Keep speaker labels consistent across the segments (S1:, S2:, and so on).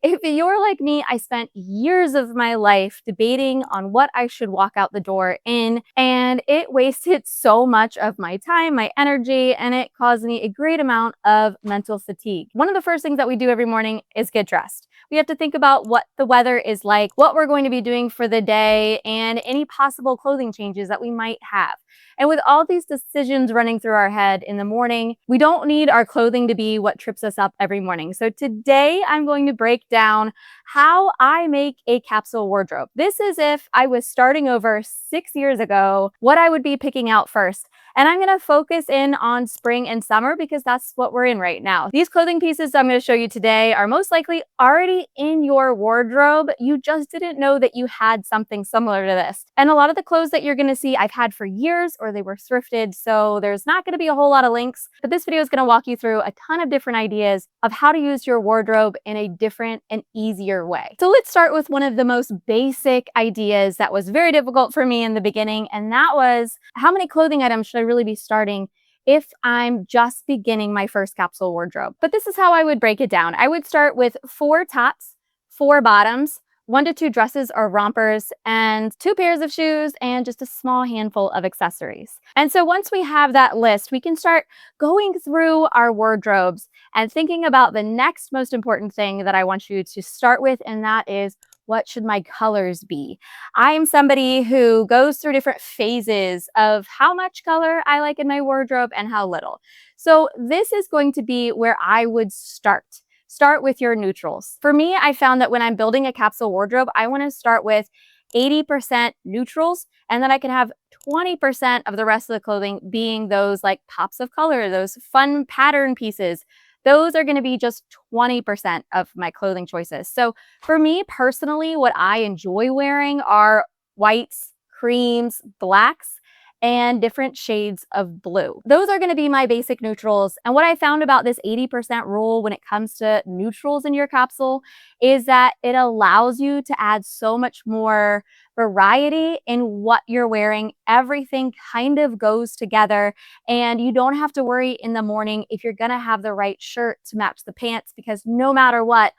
S1: If you're like me, I spent years of my life debating on what I should walk out the door in, and it wasted so much of my time, my energy, and it caused me a great amount of mental fatigue. One of the first things that we do every morning is get dressed. We have to think about what the weather is like, what we're going to be doing for the day, and any possible clothing changes that we might have. And with all these decisions running through our head in the morning, we don't need our clothing to be what trips us up every morning. So today I'm going to break down how I make a capsule wardrobe. This is if I was starting over 6 years ago, what I would be picking out first. And I'm going to focus in on spring and summer because that's what we're in right now. These clothing pieces I'm going to show you today are most likely already in your wardrobe. You just didn't know that you had something similar to this. And a lot of the clothes that you're going to see I've had for years or they were thrifted, so there's not going to be a whole lot of links. But this video is going to walk you through a ton of different ideas of how to use your wardrobe in a different and easier way. So let's start with one of the most basic ideas that was very difficult for me in the beginning, and that was how many clothing items should I really be starting if I'm just beginning my first capsule wardrobe. But this is how I would break it down. I would start with 4 tops, 4 bottoms, 1 to 2 dresses or rompers, and 2 pairs of shoes, and just a small handful of accessories. And so once we have that list, we can start going through our wardrobes and thinking about the next most important thing that I want you to start with, and that is, what should my colors be? I'm somebody who goes through different phases of how much color I like in my wardrobe and how little. So this is going to be where I would start. Start with your neutrals. For me, I found that when I'm building a capsule wardrobe, I want to start with 80% neutrals, and then I can have 20% of the rest of the clothing being those like pops of color, those fun pattern pieces. Those are going to be just 20% of my clothing choices. So for me personally, what I enjoy wearing are whites, creams, blacks, and different shades of blue. Those are going to be my basic neutrals. And what I found about this 80% rule when it comes to neutrals in your capsule is that it allows you to add so much more variety in what you're wearing. Everything kind of goes together, and you don't have to worry in the morning if you're going to have the right shirt to match the pants, because no matter what,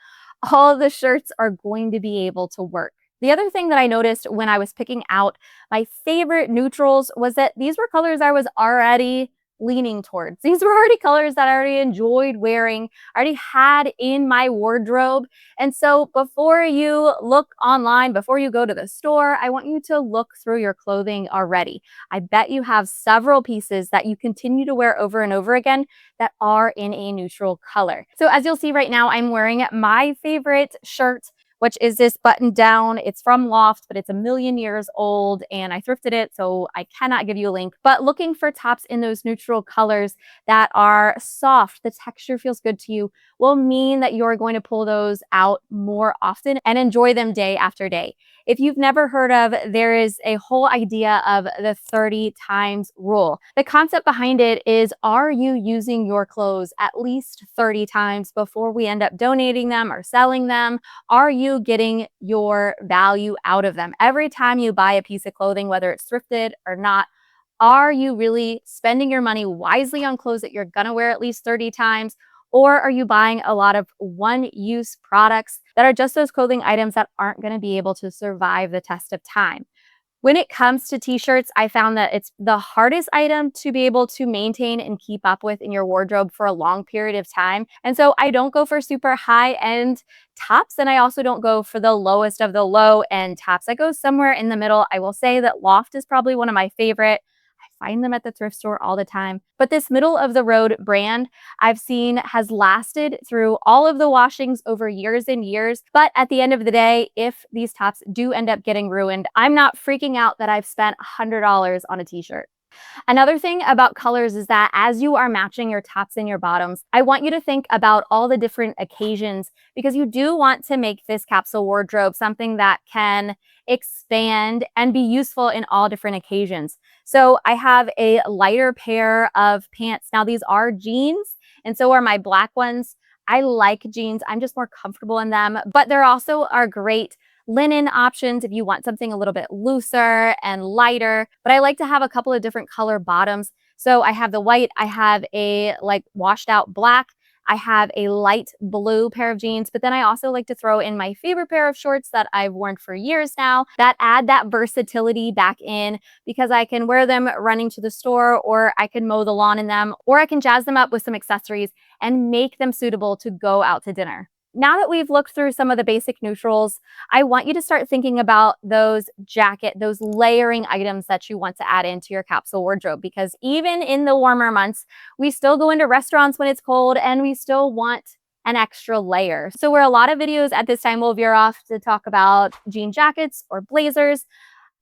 S1: all of the shirts are going to be able to work. The other thing that I noticed when I was picking out my favorite neutrals was that these were colors I was already leaning towards. These were already colors that I already enjoyed wearing, I already had in my wardrobe. And so before you look online, before you go to the store, I want you to look through your clothing already. I bet you have several pieces that you continue to wear over and over again that are in a neutral color. So as you'll see right now, I'm wearing my favorite shirt, which is this button down. It's from Loft, but it's a million years old and I thrifted it, so I cannot give you a link. But looking for tops in those neutral colors that are soft, the texture feels good to you, will mean that you're going to pull those out more often and enjoy them day after day. If you've never heard of, there is a whole idea of the 30 times rule. The concept behind it is, are you using your clothes at least 30 times before we end up donating them or selling them? Are you getting your value out of them? Every time you buy a piece of clothing, whether it's thrifted or not, are you really spending your money wisely on clothes that you're gonna wear at least 30 times? Or are you buying a lot of one-use products that are just those clothing items that aren't going to be able to survive the test of time? When it comes to t-shirts, I found that it's the hardest item to be able to maintain and keep up with in your wardrobe for a long period of time. And so I don't go for super high-end tops, and I also don't go for the lowest of the low-end tops. I go somewhere in the middle. I will say that Loft is probably one of my favorite. Find them at the thrift store all the time. But this middle of the road brand I've seen has lasted through all of the washings over years and years. But at the end of the day, if these tops do end up getting ruined, I'm not freaking out that I've spent $100 on a t-shirt. Another thing about colors is that as you are matching your tops and your bottoms, I want you to think about all the different occasions, because you do want to make this capsule wardrobe something that can expand and be useful in all different occasions. So I have a lighter pair of pants. Now these are jeans, and so are my black ones. I like jeans. I'm just more comfortable in them, but there also are great linen options if you want something a little bit looser and lighter. But I like to have a couple of different color bottoms. So I have the white, I have a like washed out black, I have a light blue pair of jeans, but then I also like to throw in my favorite pair of shorts that I've worn for years now that add that versatility back in, because I can wear them running to the store, or I can mow the lawn in them, or I can jazz them up with some accessories and make them suitable to go out to dinner. Now that we've looked through some of the basic neutrals, I want you to start thinking about those layering items that you want to add into your capsule wardrobe, because even in the warmer months, we still go into restaurants when it's cold and we still want an extra layer. So where a lot of videos at this time will veer off to talk about jean jackets or blazers,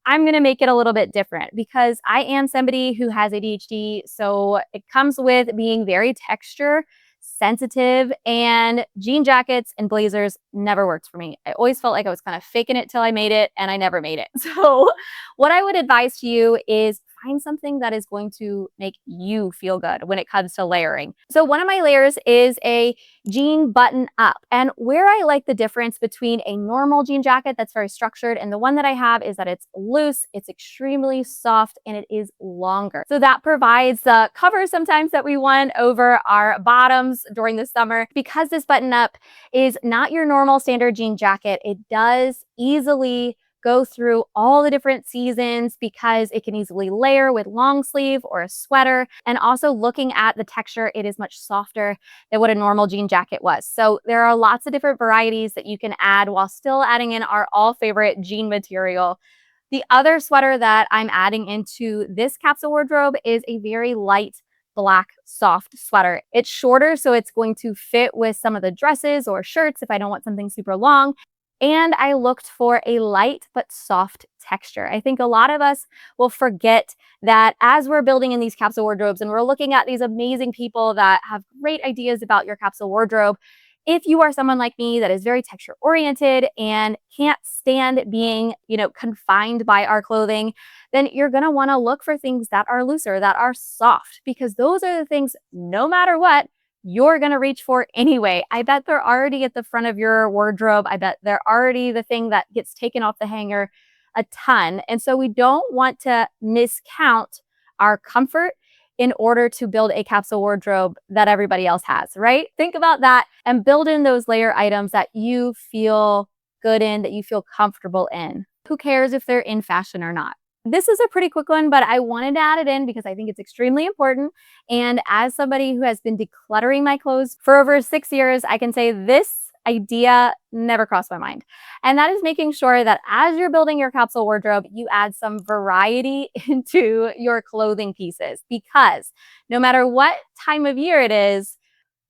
S1: I'm going to make it a little bit different because I am somebody who has ADHD. So it comes with being very texture sensitive, and jean jackets and blazers never worked for me. I always felt like I was kind of faking it till I made it, and I never made it. So what I would advise to you is find something that is going to make you feel good when it comes to layering. So one of my layers is a jean button up. And where I like the difference between a normal jean jacket that's very structured and the one that I have is that it's loose, it's extremely soft, and it is longer. So that provides the cover sometimes that we want over our bottoms during the summer. Because this button up is not your normal standard jean jacket, it does easily go through all the different seasons because it can easily layer with long sleeve or a sweater. And also looking at the texture, it is much softer than what a normal jean jacket was. So there are lots of different varieties that you can add while still adding in our all favorite jean material. The other sweater that I'm adding into this capsule wardrobe is a very light black soft sweater. It's shorter, so it's going to fit with some of the dresses or shirts if I don't want something super long. And I looked for a light but soft texture. I think a lot of us will forget that as we're building in these capsule wardrobes and we're looking at these amazing people that have great ideas about your capsule wardrobe, if you are someone like me that is very texture oriented and can't stand being, confined by our clothing, then you're going to want to look for things that are looser, that are soft, because those are the things, no matter what, you're going to reach for anyway. I bet they're already at the front of your wardrobe. I bet they're already the thing that gets taken off the hanger a ton. And so we don't want to miscount our comfort in order to build a capsule wardrobe that everybody else has, right? Think about that and build in those layer items that you feel good in, that you feel comfortable in. Who cares if they're in fashion or not? This is a pretty quick one, but I wanted to add it in because I think it's extremely important. And as somebody who has been decluttering my clothes for over 6 years, I can say this idea never crossed my mind. And that is making sure that as you're building your capsule wardrobe, you add some variety into your clothing pieces, because no matter what time of year it is,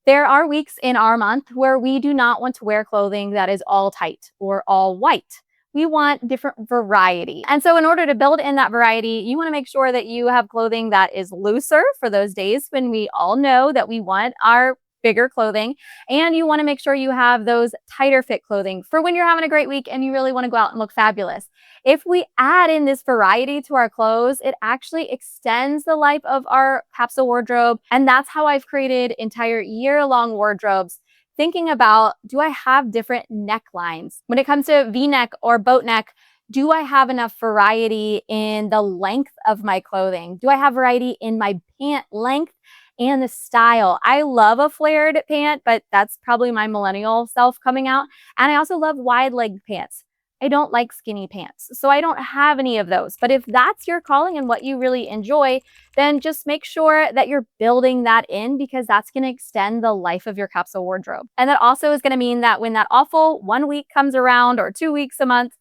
S1: there are weeks in our month where we do not want to wear clothing that is all tight or all white. We want different variety. And so in order to build in that variety, you want to make sure that you have clothing that is looser for those days when we all know that we want our bigger clothing. And you want to make sure you have those tighter fit clothing for when you're having a great week and you really want to go out and look fabulous. If we add in this variety to our clothes, it actually extends the life of our capsule wardrobe. And that's how I've created entire year-long wardrobes, thinking about, do I have different necklines? When it comes to V-neck or boat neck, do I have enough variety in the length of my clothing? Do I have variety in my pant length and the style? I love a flared pant, but that's probably my millennial self coming out. And I also love wide leg pants. I don't like skinny pants, so I don't have any of those. But if that's your calling and what you really enjoy, then just make sure that you're building that in, because that's going to extend the life of your capsule wardrobe. And that also is going to mean that when that awful 1 week comes around, or 2 weeks, a month,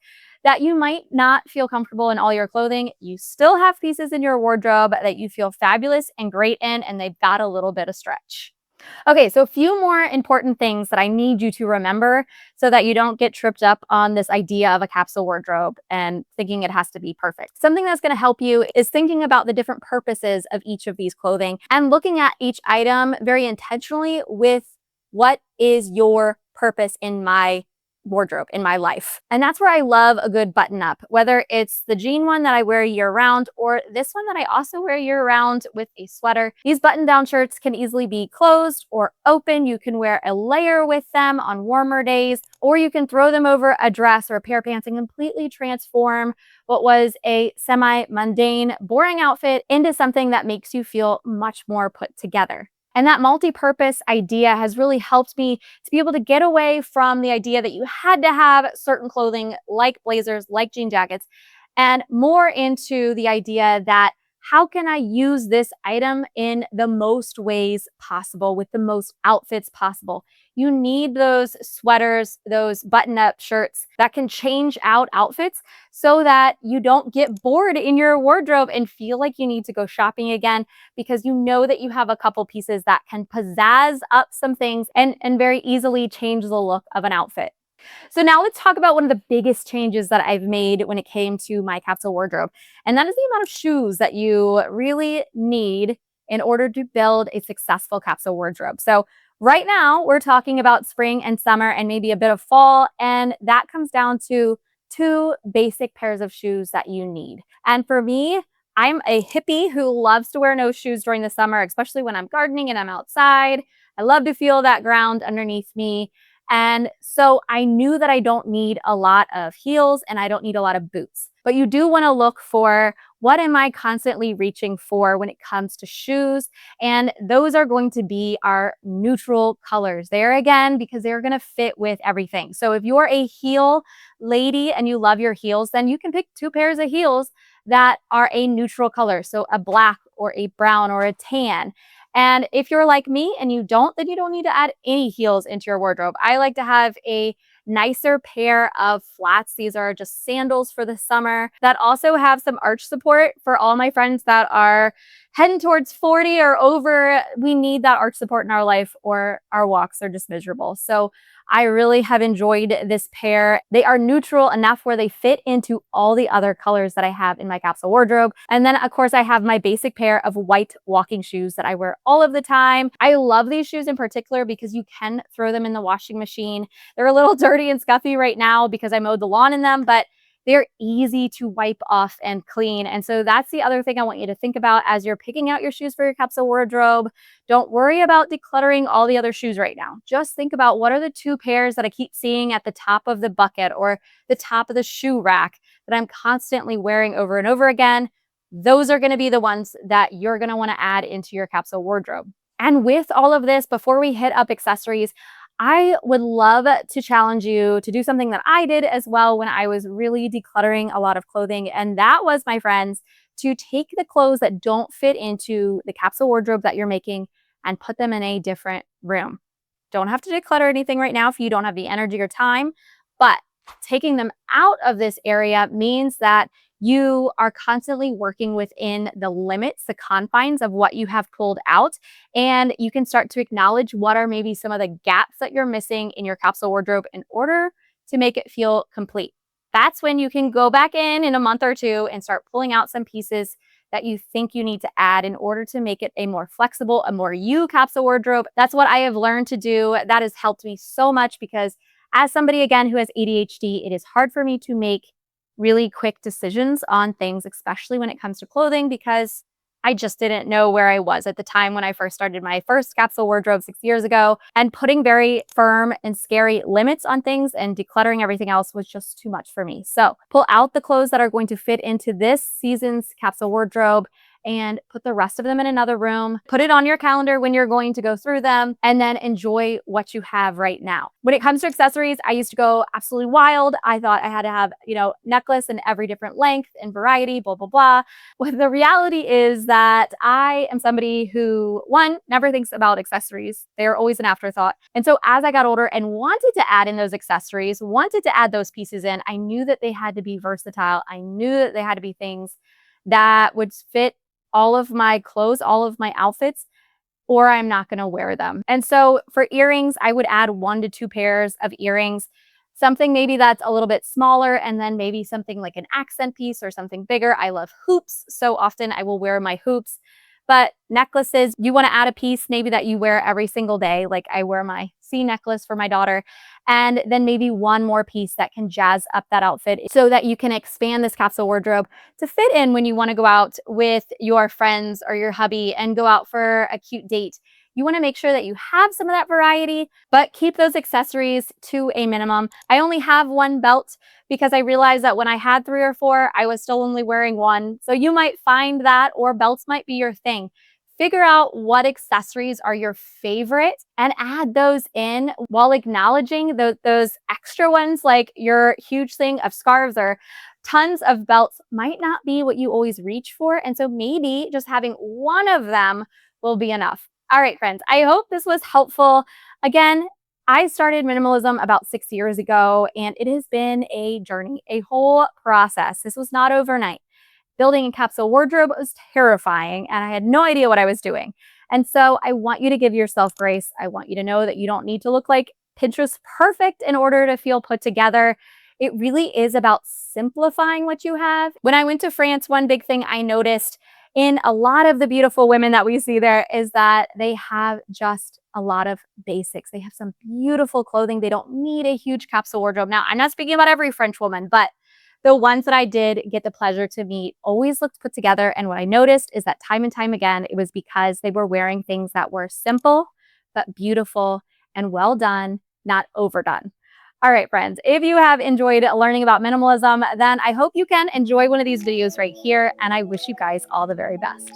S1: that you might not feel comfortable in all your clothing, you still have pieces in your wardrobe that you feel fabulous and great in, and they've got a little bit of stretch. Okay, so a few more important things that I need you to remember so that you don't get tripped up on this idea of a capsule wardrobe and thinking it has to be perfect. Something that's going to help you is thinking about the different purposes of each of these clothing and looking at each item very intentionally with, what is your purpose in my wardrobe, in my life? And that's where I love a good button up, whether it's the jean one that I wear year round or this one that I also wear year round with a sweater. These button down shirts can easily be closed or open. You can wear a layer with them on warmer days, or you can throw them over a dress or a pair of pants and completely transform what was a semi-mundane, boring outfit into something that makes you feel much more put together. And that multi-purpose idea has really helped me to be able to get away from the idea that you had to have certain clothing like blazers, like jean jackets, and more into the idea that how can I use this item in the most ways possible with the most outfits possible? You need those sweaters, those button-up shirts that can change out outfits so that you don't get bored in your wardrobe and feel like you need to go shopping again, because you know that you have a couple pieces that can pizzazz up some things and very easily change the look of an outfit. So now let's talk about one of the biggest changes that I've made when it came to my capsule wardrobe. And that is the amount of shoes that you really need in order to build a successful capsule wardrobe. So right now we're talking about spring and summer and maybe a bit of fall. And that comes down to two basic pairs of shoes that you need. And for me, I'm a hippie who loves to wear no shoes during the summer, especially when I'm gardening and I'm outside. I love to feel that ground underneath me. And so I knew that I don't need a lot of heels and I don't need a lot of boots. But you do want to look for, what am I constantly reaching for when it comes to shoes? And those are going to be our neutral colors there again, because they're going to fit with everything. So if you're a heel lady and you love your heels, then you can pick two pairs of heels that are a neutral color. So a black or a brown or a tan. And if you're like me and you don't, then you don't need to add any heels into your wardrobe. I like to have a nicer pair of flats. These are just sandals for the summer that also have some arch support for all my friends that are heading towards 40 or over. We need that arch support in our life or our walks are just miserable. So I really have enjoyed this pair. They are neutral enough where they fit into all the other colors that I have in my capsule wardrobe. And then of course I have my basic pair of white walking shoes that I wear all of the time. I love these shoes in particular because you can throw them in the washing machine. They're a little dirty and scuffy right now because I mowed the lawn in them, but they're easy to wipe off and clean. And so that's the other thing I want you to think about as you're picking out your shoes for your capsule wardrobe. Don't worry about decluttering all the other shoes right now. Just think about, what are the two pairs that I keep seeing at the top of the bucket or the top of the shoe rack that I'm constantly wearing over and over again? Those are going to be the ones that you're going to want to add into your capsule wardrobe. And with all of this, before we hit up accessories, I would love to challenge you to do something that I did as well when I was really decluttering a lot of clothing. And that was, my friends, to take the clothes that don't fit into the capsule wardrobe that you're making and put them in a different room. Don't have to declutter anything right now if you don't have the energy or time, but taking them out of this area means that you are constantly working within the limits, the confines of what you have pulled out. And you can start to acknowledge what are maybe some of the gaps that you're missing in your capsule wardrobe in order to make it feel complete. That's when you can go back in a month or two and start pulling out some pieces that you think you need to add in order to make it a more flexible, a more you capsule wardrobe. That's what I have learned to do. That has helped me so much because as somebody, again, who has ADHD, it is hard for me to make really quick decisions on things, especially when it comes to clothing, because I just didn't know where I was at the time when I first started my first capsule wardrobe 6 years ago. And putting very firm and scary limits on things and decluttering everything else was just too much for me. So pull out the clothes that are going to fit into this season's capsule wardrobe and put the rest of them in another room. Put it on your calendar when you're going to go through them, and then enjoy what you have right now. When it comes to accessories, I used to go absolutely wild. I thought I had to have, necklace in every different length and variety, blah, blah, blah. Well, the reality is that I am somebody who, one, never thinks about accessories. They're always an afterthought. And so as I got older and wanted to add in those accessories, wanted to add those pieces in, I knew that they had to be versatile. I knew that they had to be things that would fit all of my clothes, all of my outfits, or I'm not going to wear them. And so for earrings, I would add 1 to 2 pairs of earrings, something maybe that's a little bit smaller, and then maybe something like an accent piece or something bigger. I love hoops, so often I will wear my hoops. But necklaces, you want to add a piece maybe that you wear every single day. Like I wear my C necklace for my daughter, and then maybe one more piece that can jazz up that outfit so that you can expand this capsule wardrobe to fit in when you want to go out with your friends or your hubby and go out for a cute date. You want to make sure that you have some of that variety, but keep those accessories to a minimum. I only have one belt because I realized that when I had 3 or 4, I was still only wearing one. So you might find that, or belts might be your thing. Figure out what accessories are your favorite and add those in while acknowledging those extra ones, like your huge thing of scarves or tons of belts might not be what you always reach for. And so maybe just having one of them will be enough. All right, friends, I hope this was helpful. Again, I started minimalism about 6 years ago, and it has been a journey, a whole process. This was not overnight. Building a capsule wardrobe was terrifying, and I had no idea what I was doing. And so I want you to give yourself grace. I want you to know that you don't need to look like Pinterest perfect in order to feel put together. It really is about simplifying what you have. When I went to France, one big thing I noticed in a lot of the beautiful women that we see there is that they have just a lot of basics. They have some beautiful clothing. They don't need a huge capsule wardrobe. Now, I'm not speaking about every French woman, but the ones that I did get the pleasure to meet always looked put together. And what I noticed is that time and time again, it was because they were wearing things that were simple, but beautiful and well done, not overdone. All right, friends, if you have enjoyed learning about minimalism, then I hope you can enjoy one of these videos right here. And I wish you guys all the very best.